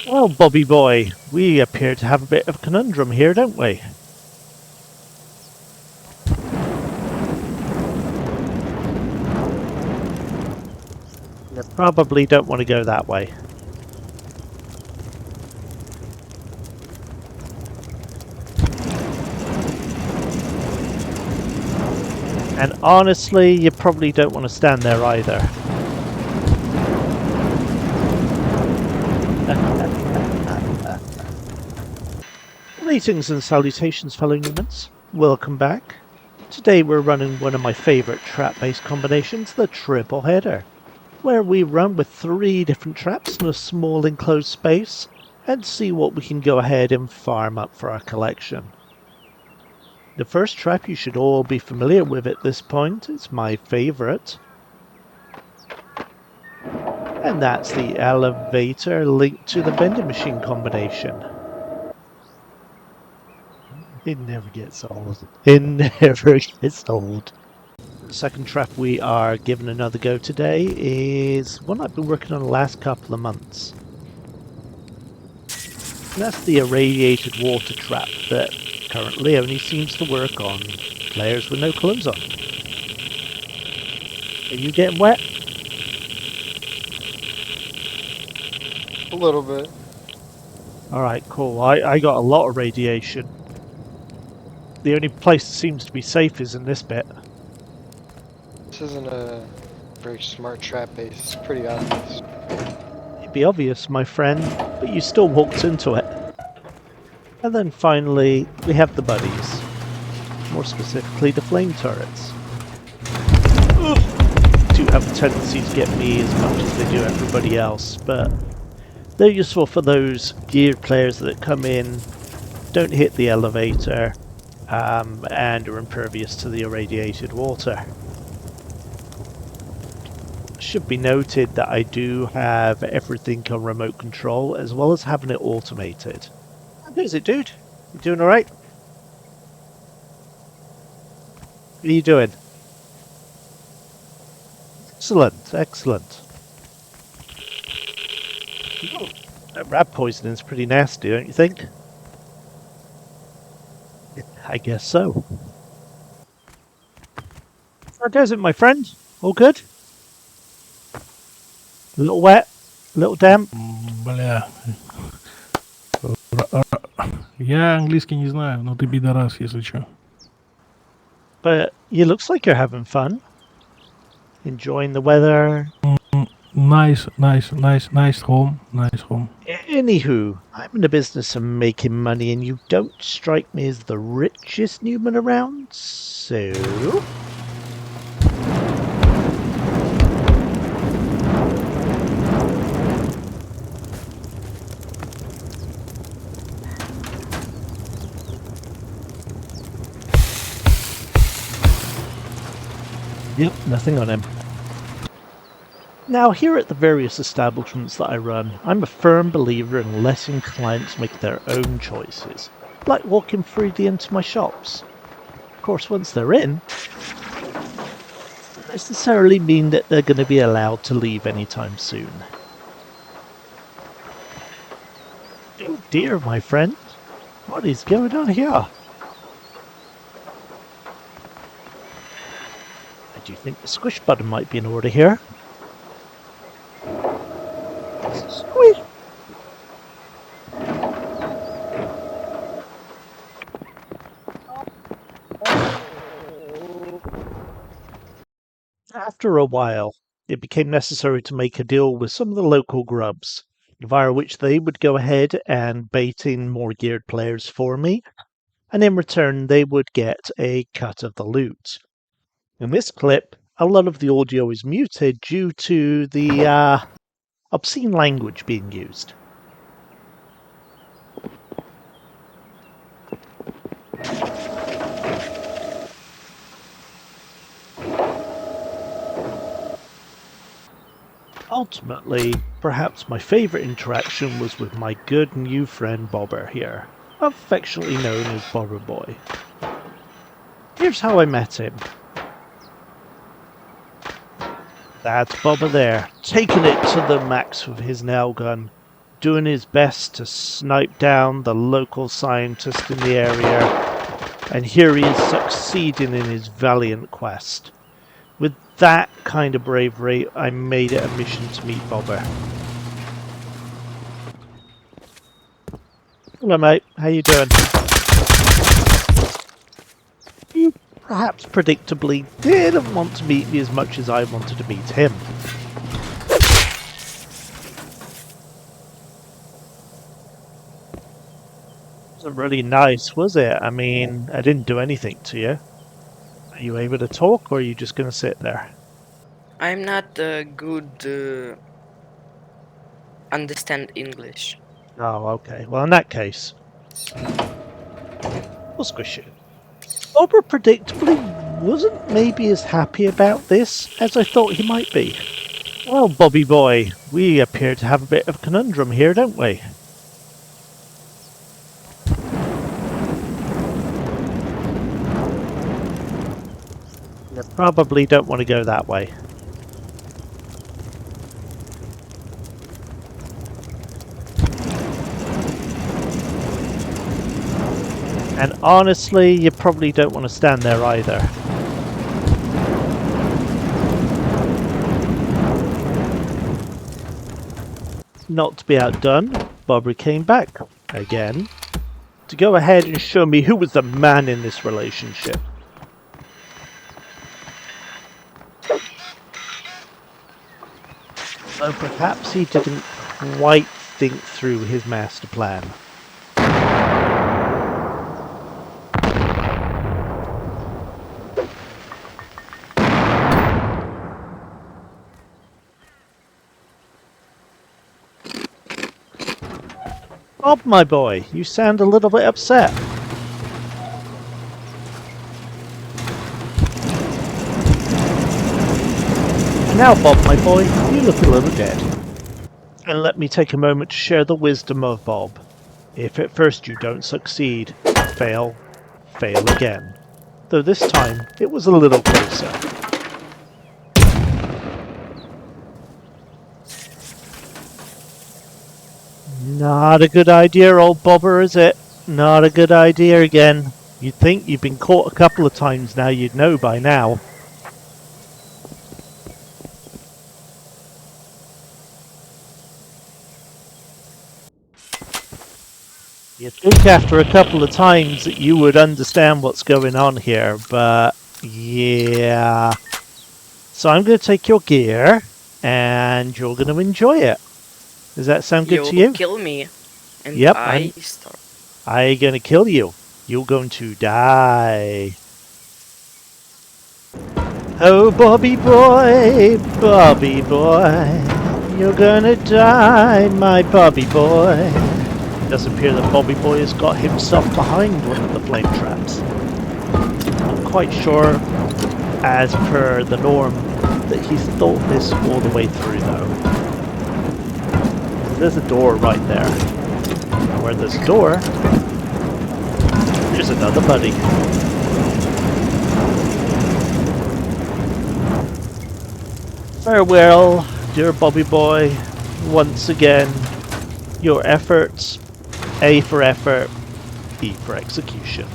Well, Bobby boy, we appear to have a bit of a conundrum here, don't we? You probably don't want to go that way. And honestly, you probably don't want to stand there either. Greetings and salutations, fellow humans. Welcome back. Today we're running one of my favourite trap-based combinations, the triple header, where we run with 3 different traps in a small enclosed space and see what we can go ahead and farm up for our collection. The first trap you should all be familiar with at this point. It's my favourite. And that's the elevator linked to the vending machine combination. It never gets old. It never gets old. The second trap we are giving another go today is one I've been working on the last couple of months. And that's the irradiated water trap that currently only seems to work on players with no clothes on. Are you getting wet? A little bit. Alright, cool. I got a lot of radiation. The only place that seems to be safe is in this bit. This isn't a very smart trap base. It's pretty obvious. It'd be obvious, my friend, but you still walked into it. And then finally, we have the buddies. More specifically, the flame turrets. Do have a tendency to get me as much as they do everybody else, but they're useful for those geared players that come in, don't hit the elevator, and are impervious to the irradiated water. Should be noted that I do have everything on remote control, as well as having it automated. How is it, dude? You doing alright? What are you doing? Excellent, excellent. That rat poisoning's pretty nasty, don't you think? I guess so. How goes it, my friend? All good? A little wet? A little damp? Бля. Я английский не знаю, но ты пидорас, если чё. But it looks like you're having fun. Enjoying the weather. Nice home. Nice home. Anywho, I'm in the business of making money and you don't strike me as the richest Newman around, so... Yep, nothing on him. Now, here at the various establishments that I run, I'm a firm believer in letting clients make their own choices, like walking freely into my shops. Of course, once they're in, doesn't necessarily mean that they're going to be allowed to leave anytime soon. Oh dear, my friend, what is going on here? I do think the squish button might be in order here. Squish! After a while, it became necessary to make a deal with some of the local grubs, via which they would go ahead and bait in more geared players for me, and in return they would get a cut of the loot. In this clip, a lot of the audio is muted due to the obscene language being used. Ultimately, perhaps my favourite interaction was with my good new friend Bobber here, affectionately known as Bobber Boy. Here's how I met him. That's Bobber there, taking it to the max with his nail gun, doing his best to snipe down the local scientist in the area, and here he is succeeding in his valiant quest. With that kind of bravery, I made it a mission to meet Bobber. Hello mate, how you doing? You perhaps predictably didn't want to meet me as much as I wanted to meet him. Wasn't really nice, was it? I mean, I didn't do anything to you. Are you able to talk, or are you just going to sit there? I'm not good understand English. Oh, okay. Well, in that case, we'll squish it. Bobber predictably wasn't maybe as happy about this as I thought he might be. Well, Bobby boy, we appear to have a bit of a conundrum here, don't we? You probably don't want to go that way. And honestly, you probably don't want to stand there either. Not to be outdone, Bobby came back, again, to go ahead and show me who was the man in this relationship. Though perhaps he didn't quite think through his master plan. Bob, my boy, you sound a little bit upset. Now, Bob, my boy, you look a little dead. And let me take a moment to share the wisdom of Bob. If at first you don't succeed, fail, fail again. Though this time, it was a little closer. Not a good idea, old Bobber, is it? Not a good idea again. You'd think you've been caught a couple of times now, you'd know by now. You'd think after a couple of times that you would understand what's going on here, but yeah. So I'm going to take your gear, and you're going to enjoy it. Does that sound good to you? Kill me, and Yep, I start. I'm going to kill you. You're going to die. Oh, Bobby boy, you're going to die, my Bobby boy. It does appear that Bobby boy has got himself behind one of the flame traps. I'm quite sure, as per the norm, that he's thought this all the way through, though. There's a door right there. And where there's a door, there's another buddy. Farewell, dear Bobby boy. Once again, your efforts, A for effort, E for execution.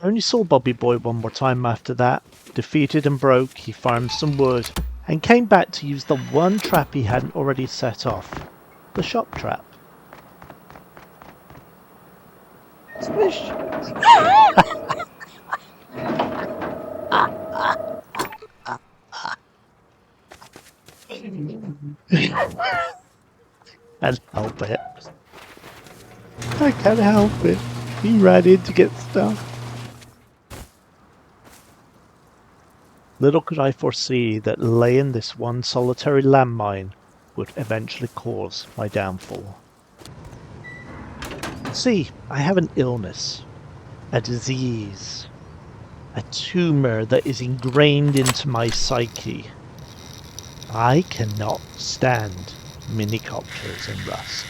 I only saw Bobby boy one more time after that. Defeated and broke, he farmed some wood and came back to use the one trap he hadn't already set off. The shop trap. Swish! Can't help it. I can't help it. He ran in to get stuff. Little could I foresee that laying this one solitary landmine would eventually cause my downfall. See, I have an illness, a disease, a tumor that is ingrained into my psyche. I cannot stand minicopters and rust.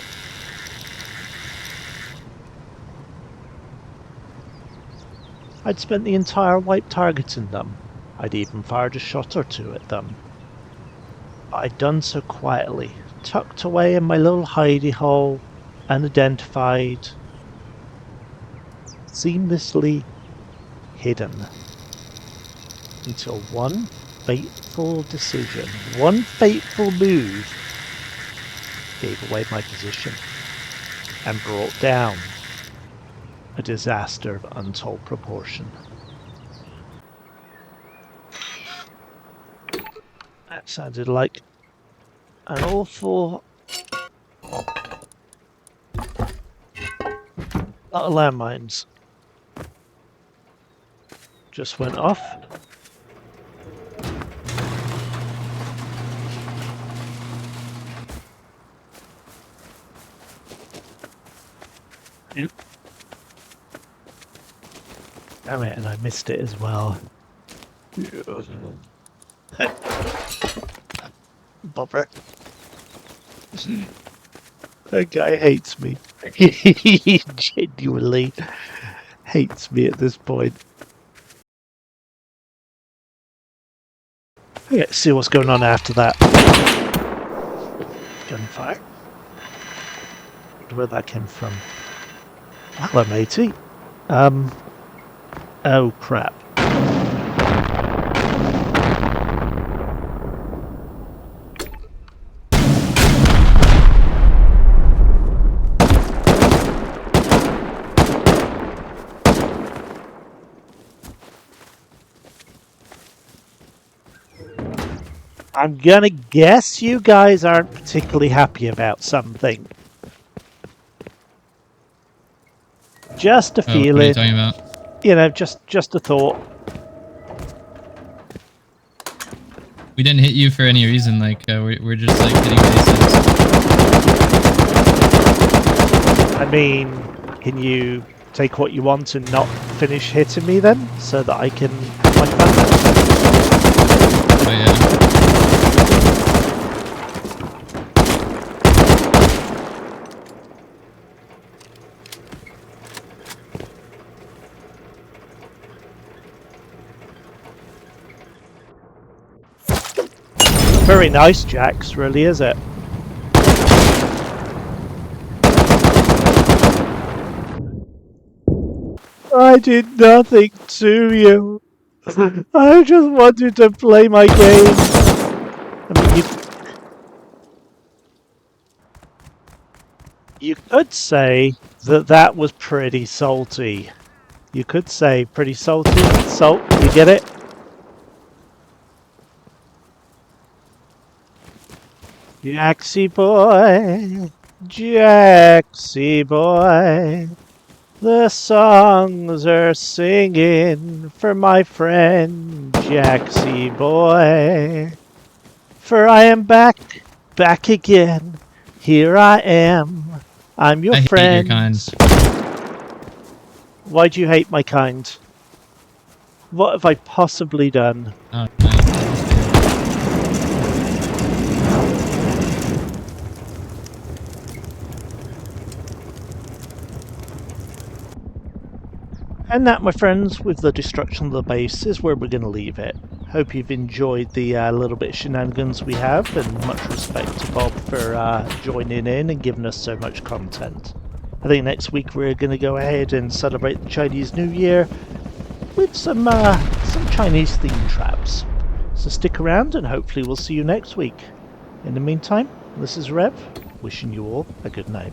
I'd spent the entire wipe targeting them. I'd even fired a shot or two at them. I'd done so quietly, tucked away in my little hidey hole, unidentified, seamlessly hidden. Until one fateful decision, one fateful move gave away my position and brought down a disaster of untold proportion. That sounded like an awful lot of landmines just went off. Yep. Damn it, and I missed it as well. Bummer. That guy hates me. He genuinely hates me at this point. Okay, let's see what's going on after that. Gunfire. Wonder where that came from. Hello, matey. Oh crap. I'm gonna guess you guys aren't particularly happy about something. Just a feeling. What are you talking about? You know, just a thought. We didn't hit you for any reason. Like we're just like hitting bases. I mean, can you take what you want and not finish hitting me then, so that I can have my fun? Oh yeah. Very nice, Jax, really, is it? I did nothing to you. I just wanted to play my game. I mean, you could say that that was pretty salty. You could say pretty salty. Salt, you get it? Jaxie boy, Jaxie boy, the songs are singing for my friend Jaxie boy. For I am back, back again, here I am, I'm your I friend. hate your kind. Why do you hate my kind? What have I possibly done? Oh, no. And that, my friends, with the destruction of the base is where we're going to leave it. Hope you've enjoyed the little bit of shenanigans we have, and much respect to Bob for joining in and giving us so much content. I think next week we're going to go ahead and celebrate the Chinese New Year with some Chinese themed traps. So stick around and hopefully we'll see you next week. In the meantime, this is Rev, wishing you all a good night.